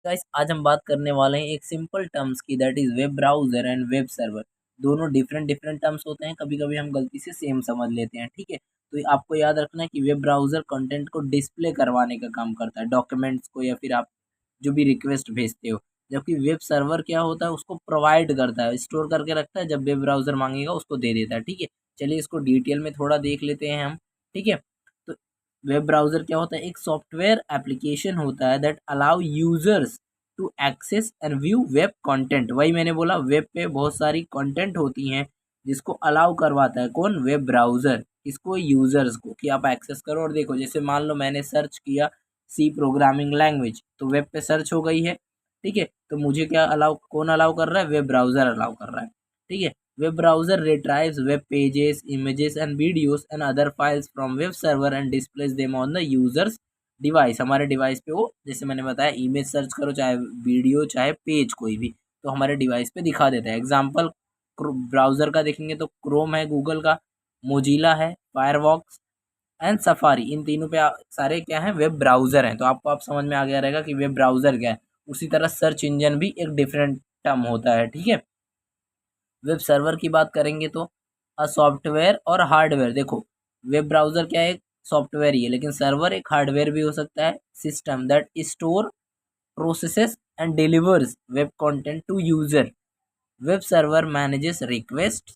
Guys आज हम बात करने वाले हैं एक सिंपल टर्म्स की, that is web browser and web server. दोनों डिफरेंट डिफरेंट टर्म्स होते हैं, कभी कभी हम गलती से सेम समझ लेते हैं। ठीक है, तो आपको याद रखना है कि वेब ब्राउजर कंटेंट को डिस्प्ले करवाने का काम करता है, डॉक्यूमेंट्स को या फिर आप जो भी रिक्वेस्ट भेजते हो। जबकि वेब सर्वर क्या होता है, उसको प्रोवाइड करता है, स्टोर करके रखता है, जब वेब ब्राउजर मांगेगा उसको दे देता है। ठीक है, चलिए इसको डिटेल में थोड़ा देख लेते हैं हम। ठीक है, तो वेब ब्राउजर क्या होता है, एक सॉफ्टवेयर एप्लीकेशन होता है that allow users to access and view web content. वही मैंने बोला, वेब पे बहुत सारी कंटेंट होती हैं जिसको अलाउ करवाता है कौन, वेब ब्राउजर। इसको यूजर्स को कि आप एक्सेस करो और देखो। जैसे मान लो मैंने सर्च किया सी प्रोग्रामिंग लैंग्वेज, तो वेब पे सर्च हो गई है। ठीक है, तो मुझे क्या अलाउ, कौन अलाउ कर रहा है, वेब ब्राउजर अलाउ कर रहा है। ठीक है, web browser retrieves web pages, images and videos and other files from web server and displays them on the users device. हमारे डिवाइस पे वो, जैसे मैंने बताया, इमेज सर्च करो चाहे वीडियो चाहे पेज कोई भी, तो हमारे डिवाइस पे दिखा देता है। एग्जाम्पल ब्राउजर का देखेंगे तो क्रोम है गूगल का, मोजिला है, फायरवॉक्स एंड सफारी, इन तीनों पे सारे क्या हैं, वेब ब्राउजर हैं। तो आपको आप समझ में आ गया रहेगा कि वेब ब्राउजर क्या है। उसी तरह सर्च इंजन भी एक डिफरेंट टर्म होता है। ठीक है, वेब सर्वर की बात करेंगे तो सॉफ्टवेयर और हार्डवेयर। देखो, वेब ब्राउजर क्या है, एक सॉफ्टवेयर ही है, लेकिन सर्वर एक हार्डवेयर भी हो सकता है। System that store, processes and delivers web content to user. Web server manages request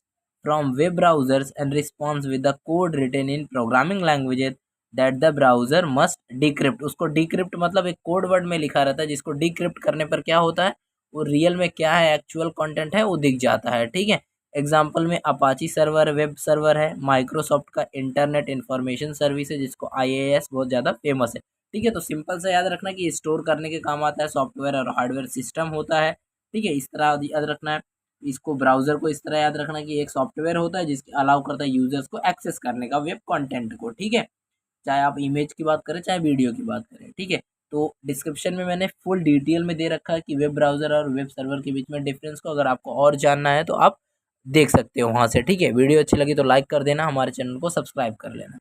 from web browsers and response with the code written in programming languages that the browser must decrypt. उसको decrypt मतलब एक code word में लिखा रहता है, जिसको decrypt करने पर क्या होता है, वो रियल में क्या है, एक्चुअल कंटेंट है, वो दिख जाता है। ठीक है, एग्जाम्पल में अपाची सर्वर वेब सर्वर है, माइक्रोसॉफ्ट का इंटरनेट इंफॉर्मेशन सर्विस है जिसको IaaS बहुत ज़्यादा फेमस है। ठीक है, तो सिंपल से याद रखना कि स्टोर करने के काम आता है, सॉफ्टवेयर और हार्डवेयर सिस्टम होता है। ठीक है, इस तरह याद रखना है। इसको ब्राउजर को इस तरह याद रखना कि एक सॉफ्टवेयर होता है जिसके अलाउ करता है यूजर्स को एक्सेस करने का वेब कंटेंट को। ठीक है, चाहे आप इमेज की बात करें चाहे वीडियो की बात करें। ठीक है, तो डिस्क्रिप्शन में मैंने फुल डिटेल में दे रखा है कि वेब ब्राउजर और वेब सर्वर के बीच में डिफरेंस को, अगर आपको और जानना है तो आप देख सकते हो वहाँ से। ठीक है, वीडियो अच्छी लगी तो लाइक कर देना, हमारे चैनल को सब्सक्राइब कर लेना।